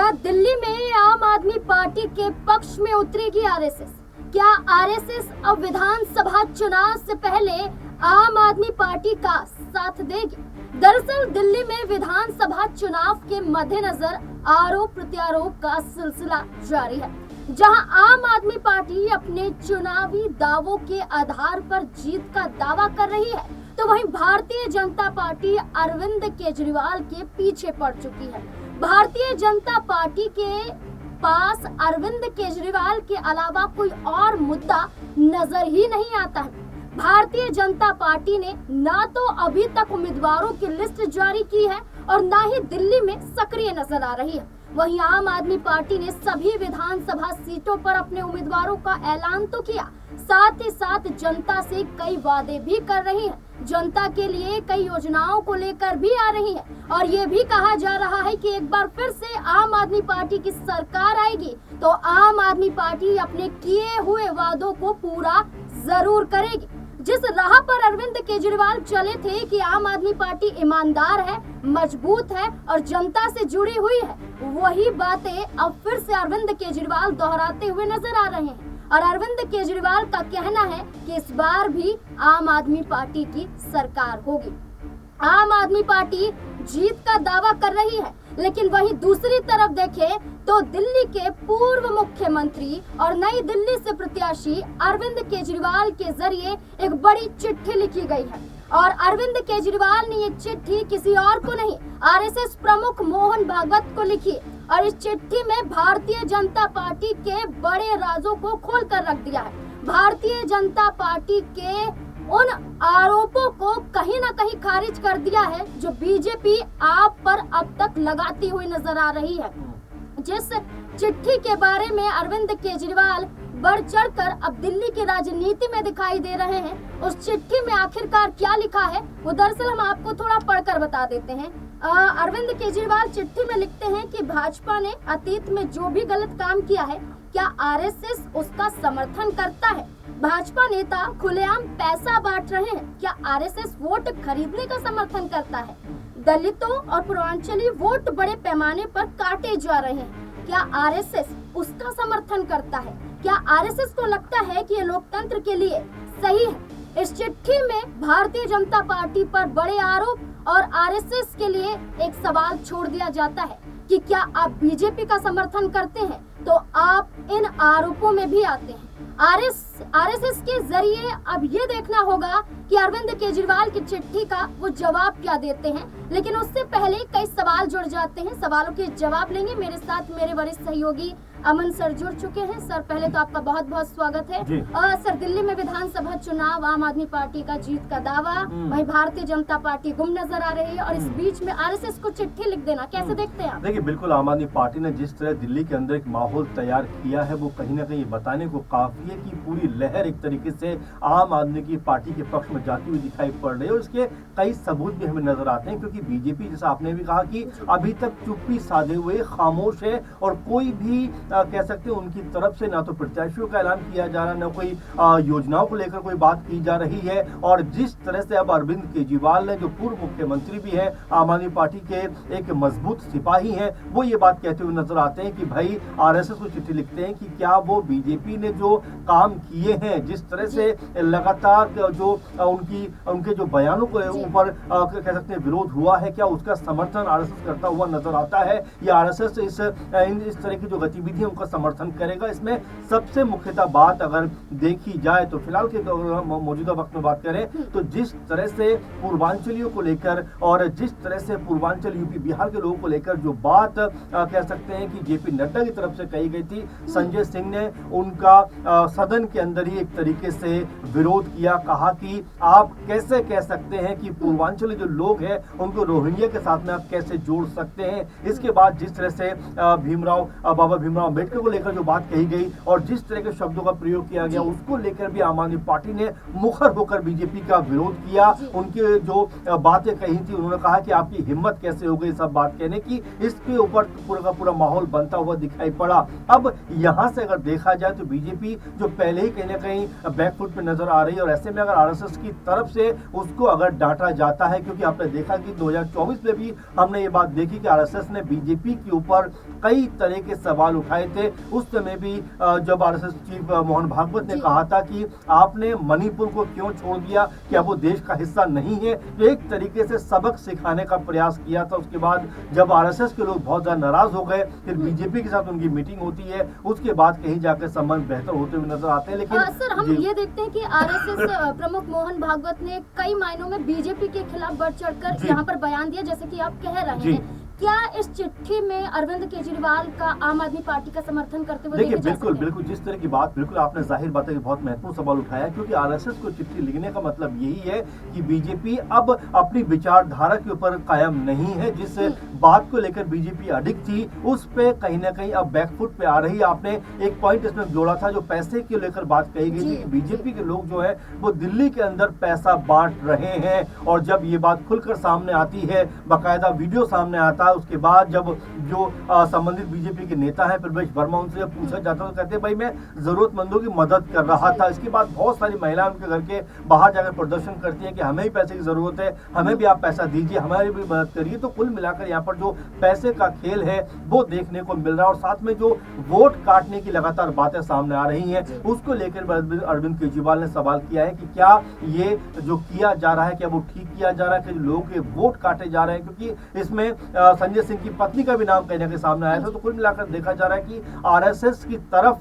क्या दिल्ली में आम आदमी पार्टी के पक्ष में उतरेगी आरएसएस? क्या आरएसएस अब विधानसभा चुनाव से पहले आम आदमी पार्टी का साथ देगी? दरअसल दिल्ली में विधानसभा चुनाव के मद्देनजर आरोप प्रत्यारोप का सिलसिला जारी है, जहां आम आदमी पार्टी अपने चुनावी दावों के आधार पर जीत का दावा कर रही है, तो वहीं भारतीय जनता पार्टी अरविंद केजरीवाल के पीछे पड़ चुकी है। भारतीय जनता पार्टी के पास अरविंद केजरीवाल के अलावा कोई और मुद्दा नजर ही नहीं आता है। भारतीय जनता पार्टी ने ना तो अभी तक उम्मीदवारों की लिस्ट जारी की है और ना ही दिल्ली में सक्रिय नजर आ रही है। वहीं आम आदमी पार्टी ने सभी विधानसभा सीटों पर अपने उम्मीदवारों का ऐलान तो किया, साथ ही साथ जनता से कई वादे भी कर रही है, जनता के लिए कई योजनाओं को लेकर भी आ रही है और ये भी कहा जा रहा है कि एक बार फिर से आम आदमी पार्टी की सरकार आएगी तो आम आदमी पार्टी अपने किए हुए वादों को पूरा जरूर करेगी। जिस राह पर अरविंद केजरीवाल चले थे कि आम आदमी पार्टी ईमानदार है, मजबूत है और जनता से जुड़ी हुई है, वही बातें अब फिर से अरविंद केजरीवाल दोहराते हुए नजर आ रहे हैं। और अरविंद केजरीवाल का कहना है कि इस बार भी आम आदमी पार्टी की सरकार होगी। आम आदमी पार्टी जीत का दावा कर रही है, लेकिन वहीं दूसरी तरफ देखें तो दिल्ली के पूर्व मुख्यमंत्री और नई दिल्ली से प्रत्याशी अरविंद केजरीवाल के जरिए एक बड़ी चिट्ठी लिखी गई है और अरविंद केजरीवाल ने ये चिट्ठी किसी और को नहीं, आरएसएस प्रमुख मोहन भागवत को लिखी और इस चिट्ठी में भारतीय जनता पार्टी के बड़े राजों को खोल कर रख दिया है। भारतीय जनता पार्टी के उन आरोपों को कहीं ना कहीं खारिज कर दिया है जो बीजेपी आप पर अब तक लगाती हुई नजर आ रही है। जिस चिट्ठी के बारे में अरविंद केजरीवाल बढ़ चढ़कर अब दिल्ली की राजनीति में दिखाई दे रहे हैं, उस चिट्ठी में आखिरकार क्या लिखा है वो दरअसल हम आपको थोड़ा पढ़कर बता देते हैं। अरविंद केजरीवाल चिट्ठी में लिखते हैं कि भाजपा ने अतीत में जो भी गलत काम किया है, क्या आरएसएस उसका समर्थन करता है? भाजपा नेता खुलेआम पैसा बांट रहे हैं, क्या आरएसएस वोट खरीदने का समर्थन करता है? दलितों और पूर्वांचली वोट बड़े पैमाने पर काटे जा रहे हैं, क्या आरएसएस उसका समर्थन करता है? क्या आरएसएस को लगता है कि ये लोकतंत्र के लिए सही है? इस चिट्ठी में भारतीय जनता पार्टी पर बड़े आरोप और आरएसएस के लिए एक सवाल छोड़ दिया जाता है कि क्या आप बीजेपी का समर्थन करते हैं, तो आप इन आरोपों में भी आते हैं। आरएसएस के जरिए अब ये देखना होगा कि अरविंद केजरीवाल की चिट्ठी का वो जवाब क्या देते हैं, लेकिन उससे पहले कई सवाल जुड़ जाते हैं। सवालों के जवाब लेंगे मेरे साथ मेरे वरिष्ठ सहयोगी अमन सर जुड़ चुके हैं। सर, पहले तो आपका बहुत बहुत स्वागत है। सर, दिल्ली में विधानसभा चुनाव, आम आदमी पार्टी का जीत का दावा, वहीं भारतीय जनता पार्टी गुम नजर आ रही है और इस बीच में आरएसएस को चिट्ठी लिख देना, कैसे देखते हैं आप? देखिए, बिल्कुल आम आदमी पार्टी ने जिस तरह दिल्ली के अंदर एक माहौल तैयार किया है, वो कहीं ना कहीं बताने को काफी है कि पूरी लहर एक तरीके से आम आदमी की पार्टी के पक्ष में जाती हुई दिखाई पड़ रही है और इसके कई सबूत भी हमें नजर आते हैं, क्योंकि बीजेपी, जैसा आपने भी कहा, कि अभी तक चुप्पी साधे हुए खामोश है और कोई भी कह सकते हैं उनकी तरफ से ना तो प्रत्याशियों का ऐलान किया जा रहा है, ना कोई योजनाओं को लेकर कोई बात की जा रही है। और जिस तरह से अब अरविंद केजरीवाल ने, जो पूर्व मुख्यमंत्री भी है, आम आदमी पार्टी के एक मजबूत सिपाही हैं, वो ये बात कहते हुए नजर आते हैं कि भाई आरएसएस को चिट्ठी लिखते हैं कि क्या वो बीजेपी ने जो काम किए हैं, जिस तरह से लगातार जो उनके जो बयानों के ऊपर कह सकते हैं विरोध हुआ है, क्या उसका समर्थन आरएसएस करता हुआ नजर आता है या आरएसएस इस तरह की जो गतिविधियां उनका समर्थन करेगा? इसमें सबसे मुख्यतः बात अगर देखी जाए तो फिलहाल के मौजूदा वक्त में बात करें तो जिस तरह से पूर्वांचलियों को लेकर और जिस तरह से पूर्वांचल यूपी बिहार के लोगों को लेकर जो बात कह सकते हैं कि जेपी नड्डा की तरफ से कही गई थी, संजय सिंह ने उनका सदन के अंदर ही एक तरीके से विरोध किया, कहा कि आप कैसे कह सकते हैं कि पूर्वांचल जो लोग हैं उनको रोहिंग्या के साथ में आप कैसे जोड़ सकते हैं? इसके बाद जिस तरह से बाबा भीमराव अम्बेडकर को लेकर जो बात कही गई और जिस तरह के शब्दों का प्रयोग किया गया, उसको लेकर भी आम आदमी पार्टी ने मुखर होकर बीजेपी का विरोध किया। उनके जो बातें कही थी, उन्होंने कहा कि आपकी हिम्मत कैसे हो गई सब बात कहने की। इसके ऊपर पूरा का पूरा माहौल बनता हुआ दिखाई पड़ा। अब यहां से अगर देखा जाए तो बीजेपी बीजेपी जो पहले ही कहीं ना कहीं बैकफुट पे नजर आ रही है, और ऐसे में अगर आरएसएस की तरफ से उसको अगर डांटा जाता है, क्योंकि आपने देखा कि 2024 में भी हमने ये बात देखी कि आरएसएस ने बीजेपी के ऊपर कई तरह के सवाल उठाए थे। उस समय भी जब आरएसएस चीफ मोहन भागवत ने कहा था कि आपने मणिपुर को क्यों छोड़ दिया, क्या वो देश का हिस्सा नहीं है, तो एक तरीके से सबक सिखाने का प्रयास किया था। उसके बाद जब आरएसएस के लोग बहुत ज्यादा नाराज हो गए, फिर बीजेपी के साथ उनकी मीटिंग होती है, उसके बाद कहीं जाकर संबंध बेहतर होते हुए नजर आते हैं। लेकिन सर हम ये देखते हैं कि आरएसएस प्रमुख मोहन भागवत ने कई मायनों में बीजेपी के खिलाफ बढ़ चढ़कर यहाँ पर बयान दिया, जैसे कि आप कह रहे हैं। क्या इस चिट्ठी में अरविंद केजरीवाल का आम आदमी पार्टी का समर्थन करते हुए देखिए बिल्कुल जिस तरह की बात, बिल्कुल आपने जाहिर बात है कि बहुत महत्वपूर्ण सवाल उठाया, क्योंकि आरएसएस को चिट्ठी लिखने का मतलब यही है कि बीजेपी अब अपनी विचारधारा के ऊपर कायम नहीं है। जिस बात को लेकर बीजेपी अडिग थी, उस पे कहीं ना कहीं अब बैकफुट पे आ रही है। आपने एक पॉइंट इसमें जोड़ा था, जो पैसे को लेकर बात कही गई थी कि बीजेपी के लोग जो है वो दिल्ली के अंदर पैसा बांट रहे हैं, और जब ये बात खुलकर सामने आती है, बाकायदा वीडियो सामने आता है, उसके बाद जब जो संबंधित बीजेपी के नेता हैं प्रवेश वर्मा, उनसे जब पूछा जाता है तो कहते हैं भाई मैं जरूरतमंदों की मदद कर रहा था। इसके बाद बहुत सारी महिलाएं उनके घर के बाहर जाकर प्रदर्शन करती हैं कि हमें भी पैसे की जरूरत है, हमें भी आप पैसा दीजिए, हमारी भी मदद करिए। तो कुल मिलाकर यहाँ पर जो पैसे का खेल है वो देखने को मिल रहा है, और साथ में जो वोट काटने की लगातार बातें सामने आ रही हैं, उसको लेकर अरविंद केजरीवाल ने सवाल किया है कि क्या ये जो किया जा रहा है क्या वो ठीक किया जा रहा है, कि लोगों के वोट काटे जा रहे हैं, क्योंकि इसमें संजय सिंह की पत्नी का भी नाम कहीं ना कहीं सामने आया था। तो कुल मिलाकर देखा जा रहा है कि आरएसएस की तरफ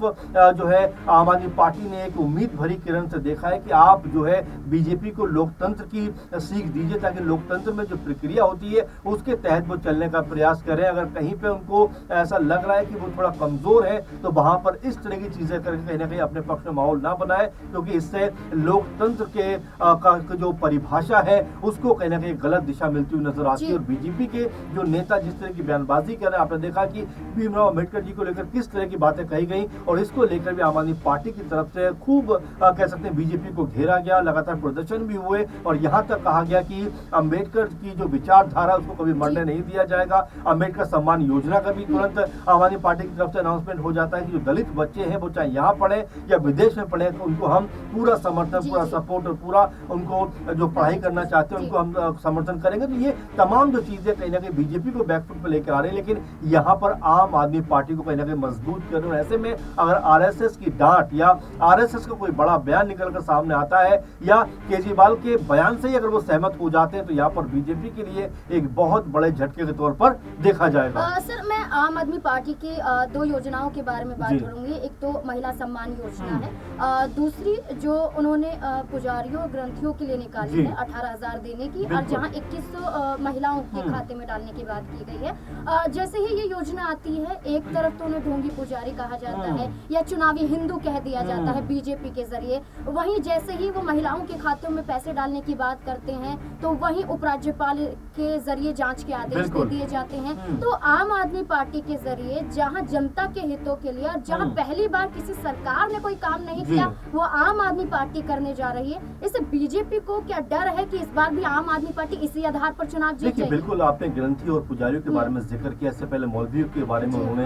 जो है आम आदमी पार्टी ने एक उम्मीद भरी किरण से देखा है कि आप जो है बीजेपी को लोकतंत्र की सीख दीजिए, ताकि लोकतंत्र में जो प्रक्रिया होती है उसके तहत वो चलने का प्रयास करें। अगर कहीं पे उनको ऐसा लग रहा है कि वो थोड़ा कमजोर है, तो वहां पर इस तरह की चीजें करके कहीं ना कहीं अपने पक्ष में माहौल ना बनाए, क्योंकि इससे लोकतंत्र के जो परिभाषा है उसको कहीं ना कहीं गलत दिशा मिलती हुई नजर आती है। और बीजेपी के जो नेता जिस तरह की बयानबाजी कर रहे हैं, आपने देखा कि भीमराव अंबेडकर जी को लेकर किस तरह की बातें कही गई, और इसको लेकर भी आम आदमी पार्टी की तरफ से खूब कह सकते हैं बीजेपी को घेरा गया, लगातार प्रदर्शन भी हुए, और यहाँ तक कहा गया कि अंबेडकर की जो विचारधारा उसको कभी मरने नहीं दिया जाएगा। अंबेडकर सम्मान योजना का भी तुरंत आम आदमी पार्टी की तरफ से अनाउंसमेंट हो जाता है कि जो दलित बच्चे हैं वो चाहे यहाँ पढ़े या विदेश में पढ़े, तो उनको हम पूरा समर्थन, पूरा सपोर्ट और पूरा उनको जो पढ़ाई करना चाहते हैं उनको हम समर्थन करेंगे। तो ये तमाम जो चीजें कहीं ना कहीं बीजेपी को बैकफुट पे लेकर आ रहे हैं, लेकिन यहाँ पर आम आदमी पार्टी को कहीं ना कहीं मजबूत कर रहे हैं। ऐसे में अगर आरएसएस की डांट या आरएसएस का कोई बड़ा बयान निकलकर सामने आता है, या केजरीवाल के बयान से ही अगर वो सहमत हो जाते हैं, तो यहाँ पर बीजेपी के लिए एक बहुत बड़े झटके के तौर पर देखा जाएगा। सर मैं आम आदमी पार्टी की दो योजनाओं के बारे में बात करूंगी। एक तो महिला सम्मान योजना है, दूसरी जो उन्होंने पुजारियों ग्रंथियों के लिए निकाली है 18,000 देने की, और जहाँ 2100 महिलाओं के खाते में डालने की बात की गई है। जैसे ही ये योजना आती है, एक तरफ तो उन्हें ढोंगी पुजारी कहा जाता है या चुनावी हिंदू कह दिया जाता है बीजेपी के जरिए, वहीं जैसे ही वो महिलाओं के खातों में पैसे डालने की बात करते हैं तो वहीं उपराज्यपाल के जरिए जांच के आदेश दे दिए जाते हैं। तो आम आदमी पार्टी के जरिए जहां जनता के हितों के लिए, और जहां पहली बार किसी सरकार ने कोई काम नहीं किया वो आम आदमी पार्टी करने जा रही है, इससे बीजेपी को क्या डर है कि इस बार भी आम आदमी पार्टी इसी आधार पर चुनाव जीत जाएगी? बिल्कुल आपने ग्रंथी और पुजारियों के बारे में जिक्र किया, इससे पहले मौलवियों के बारे में उन्होंने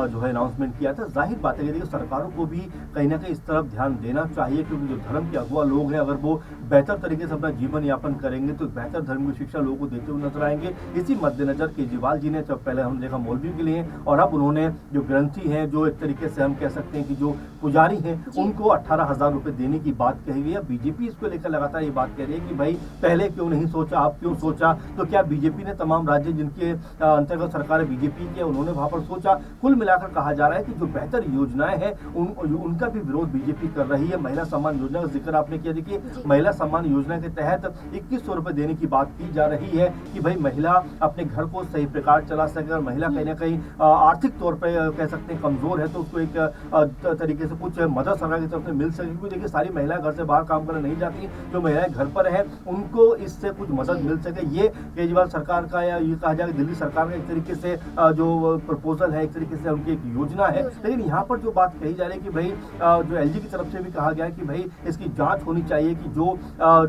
जो है अनाउंसमेंट किया था। जाहिर बात है कि सरकारों को भी कहीं ना कहीं इस तरफ ध्यान देना चाहिए, क्योंकि जो धर्म के अगुवा लोग हैं अगर वो बेहतर तरीके से अपना जीवन यापन करेंगे तो बेहतर धर्म की शिक्षा लोगों को देते हुए नजर आएंगे। इसी मद्देनजर केजरीवाल जी ने जब पहले हम देखा मौलवियों के लिए, और अब उन्होंने जो ग्रंथी हैं, जो एक तरीके से हम कह सकते हैं कि जो पुजारी हैं, उनको 18,000 रुपए देने की बात कही गई है। बीजेपी इसको लेकर लगातार ये बात कह रही है कि भाई पहले क्यों नहीं सोचा, आप क्यों सोचा? तो क्या बीजेपी ने तमाम राज्य जिनके अंतर्गत सरकार बीजेपी की है उन्होंने वहां पर सोचा? कुल मिलाकर कहा जा रहा है कि जो बेहतर योजनाएं हैं उनका भी विरोध बीजेपी कर रही है। महिला सम्मान योजना का जिक्र आपने किया, देखिए महिला सम्मान योजना के तहत 2100 रुपए देने की बात की जा रही है कि भाई महिला अपने घर को सही प्रकार चला सके, और महिला कहीं ना कहीं आर्थिक तौर पर कह सकते हैं कमजोर है, तो उसको एक तरीके से कुछ मदद सरकार की तरफ से मिल सके। क्योंकि देखिए सारी महिलाएं घर से बाहर काम करने नहीं जाती, जो महिलाएं घर पर है उनको इससे कुछ मदद मिल सके। ये केजरीवाल सरकार का, या ये कहा जाए दिल्ली सरकार का एक तरीके से जो प्रपोजल है, एक तरीके से उनकी एक योजना है। लेकिन यहाँ पर जो बात कही जा रही है कि भाई जो एलजी की तरफ से भी कहा गया है कि भाई इसकी जांच होनी चाहिए कि जो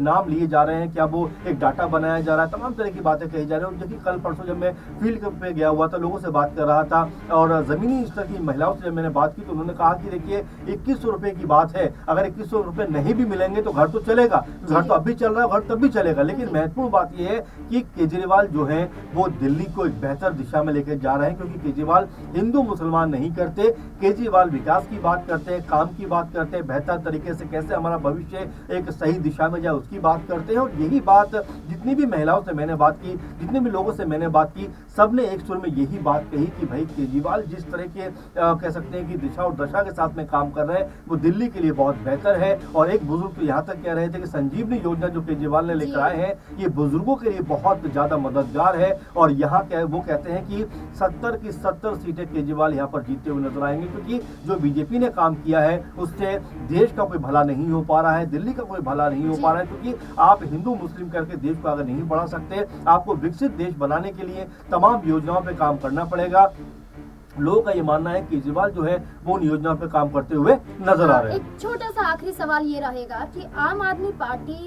नाम लिए जा रहे हैं क्या वो एक डाटा बनाया जा रहा है, तमाम तरह की बातें कही जा रही है। और देखिए कल परसों जब मैं फील्ड पे गया हुआ था, लोगों से बात कर रहा था और जमीनी स्तर की महिलाओं से जब मैंने बात की तो उन्होंने कहा कि देखिए 2100 रुपए की बात है, अगर 2100 रुपए नहीं भी मिलेंगे तो घर तो चलेगा, घर तो अब भी चल रहा है, घर तब भी चलेगा। लेकिन महत्वपूर्ण बात यह है कि केजरीवाल जो है वो दिल्ली को एक बेहतर दिशा में लेकर जा रहे हैं, क्योंकि केजरीवाल हिंदू मुसलमान नहीं करते, केजरीवाल विकास की बात करते हैं, काम की बात करते हैं, बेहतर तरीके से कैसे हमारा भविष्य एक सही दिशा में जाए उसकी बात करते हैं। और यही बात जितनी भी महिलाओं से मैंने बात की, जितने भी लोगों से मैंने बात की, सबने एक सुर में यही बात कही कि भाई केजरीवाल जिस तरह के कह सकते हैं कि दिशा और दशा के साथ में काम कर रहे हैं वो दिल्ली के लिए बहुत बेहतर है। और एक बुजुर्ग तो यहाँ तक कह रहे थे कि संजीवनी योजना जो केजरीवाल ने लेकर आए हैं ये बुजुर्गों के लिए बहुत ज्यादा मददगार है। और यहाँ वो कहते हैं कि 70 की 70 सीटें केजरीवाल यहाँ पर जीतते हुए नजर आएंगे, क्योंकि जो बीजेपी ने काम किया है उससे देश का कोई भला नहीं हो पा रहा है, दिल्ली का कोई भला नहीं हो पा रहा है। क्योंकि आप हिंदू मुस्लिम करके देश को आगे नहीं बढ़ा सकते, आपको विकसित देश बनाने के लिए तमाम योजनाओं पे काम करना पड़ेगा। लोगों का ये मानना है कि केजरीवाल जो है वो उन योजनाओं पे काम करते हुए नजर आ रहे हैं। एक छोटा सा आखिरी सवाल ये रहेगा कि आम आदमी पार्टी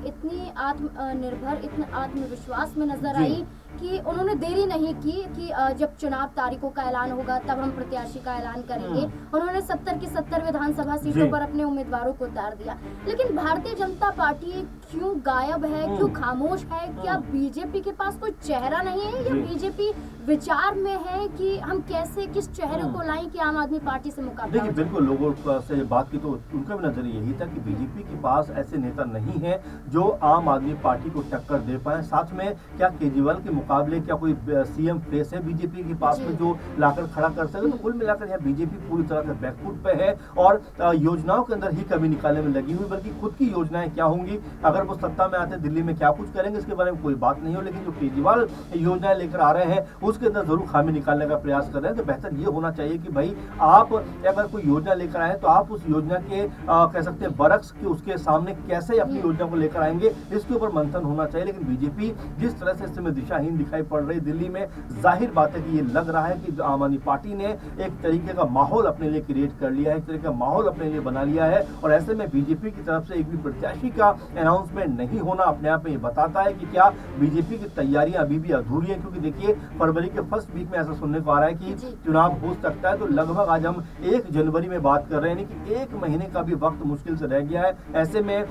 इतनी आत्मनिर्भर, इतने आत्मविश्वास में नजर आई कि उन्होंने देरी नहीं की कि जब चुनाव तारीखों का ऐलान होगा तब हम प्रत्याशी का ऐलान करेंगे। उन्होंने 70 की 70 विधानसभा सीटों पर अपने उम्मीदवारों को उतार दिया। लेकिन भारतीय जनता पार्टी क्यों गायब है, क्यों खामोश है? क्या बीजेपी के पास कोई चेहरा नहीं है या बीजेपी विचार में है कि हम कैसे किस चेहरे को लाएं कि आम आदमी पार्टी से मुकाबला? देखिए बिल्कुल, लोगों से बात की तो उनका भी नजरिया यही था कि बीजेपी के पास ऐसे नेता नहीं है जो आम आदमी पार्टी को टक्कर दे पाए। साथ में क्या केजरीवाल के मुकाबले क्या कोई सीएम फेस है बीजेपी के पास में जो लाकर खड़ा कर सके? तो कुल मिलाकर यहाँ बीजेपी पूरी तरह से बैकफुट पे है और योजनाओं के अंदर ही कमी निकालने में लगी हुई, बल्कि खुद की योजनाएं क्या होंगी, अगर वो सत्ता में आते दिल्ली में क्या कुछ करेंगे इसके बारे में कोई बात नहीं हो। लेकिन जो केजरीवाल योजनाएं लेकर आ रहे हैं उसके अंदर जरूर खामी निकालने का प्रयास कर रहे हैं। तो बेहतर ये होना चाहिए कि भाई आप अगर कोई योजना लेकर आए तो आप उस योजना के कह सकते हैं बरक्स के उसके सामने कैसे अपनी योजना को लेकर आएंगे इसके ऊपर मंथन होना चाहिए। लेकिन बीजेपी जिस तरह से इस समय दिशाहीन दिखाई पड़ रही दिल्ली में, जाहिर बात है कि ये लग रहा है कि आम आदमी पार्टी ने एक तरीके का माहौल अपने लिए क्रिएट कर लिया है, एक तरीके का माहौल अपने लिए बना लिया है। और ऐसे में बीजेपी की तरफ से एक भी प्रत्याशी का अनाउंसमेंट नहीं होना अपने आप में ये बताता है कि क्या बीजेपी की तैयारियां अभी भी अधूरी है। क्योंकि देखिए फरवरी के फर्स्ट वीक में ऐसा सुनने को आ रहा है कि चुनाव हो सकता है, तो लगभग आज हम 1 जनवरी में बात कर रहे हैं, यानी कि 1 महीने का भी वक्त मुश्किल से रह गया है। ऐसे में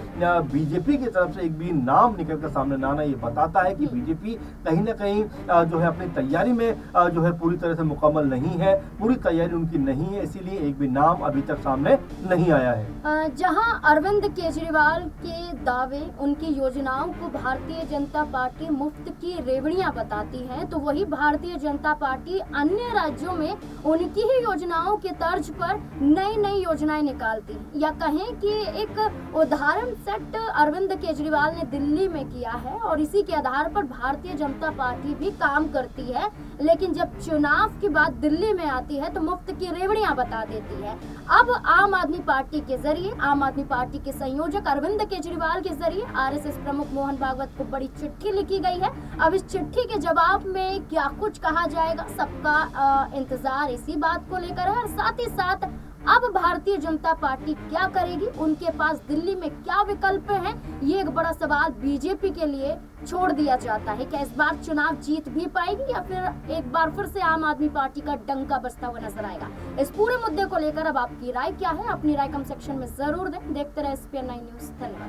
बीजेपी की तरफ से एक भी नाम निकल कर सामने ना आना ये बताता है कि बीजेपी कहीं ना कहीं जो है अपनी तैयारी में जो है पूरी तरह से मुकम्मल नहीं है, पूरी तैयारी उनकी नहीं है, इसीलिए एक भी नाम अभी तक सामने नहीं आया है। जहां अरविंद केजरीवाल के दावे, उनकी योजनाओं को भारतीय जनता पार्टी मुफ्त की रेवड़ियां बताती है, तो वही भारतीय जनता पार्टी अन्य राज्यों में उनकी ही योजनाओं के तर्ज पर नई नई योजनाएं निकालती है। या कहें कि एक उदाहरण सेट अरविंद केजरीवाल ने दिल्ली में किया है और इसी के आधार पर भारतीय जनता पार्टी भी काम करती है। लेकिन जब चुनाव की बात दिल्ली में आती है तो मुफ्त की रेवड़ियां बता देती है। अब आम आदमी पार्टी के जरिए, आम आदमी पार्टी के संयोजक अरविंद केजरीवाल के जरिए आरएसएस प्रमुख मोहन भागवत को बड़ी चिट्ठी लिखी गई है। अब इस चिट्ठी के जवाब में क्या कुछ कहा जाएगा, सबका इंतजार इसी बात को लेकर है। और साथ ही साथ अब भारतीय जनता पार्टी क्या करेगी, उनके पास दिल्ली में क्या विकल्प हैं, ये एक बड़ा सवाल बीजेपी के लिए छोड़ दिया जाता है। क्या इस बार चुनाव जीत भी पाएगी या फिर एक बार फिर से आम आदमी पार्टी का डंका बजता हुआ नजर आएगा? इस पूरे मुद्दे को लेकर अब आपकी राय क्या है? अपनी राय कमेंट सेक्शन में जरूर दें। देखते रहे SPN9 न्यूज। धन्यवाद।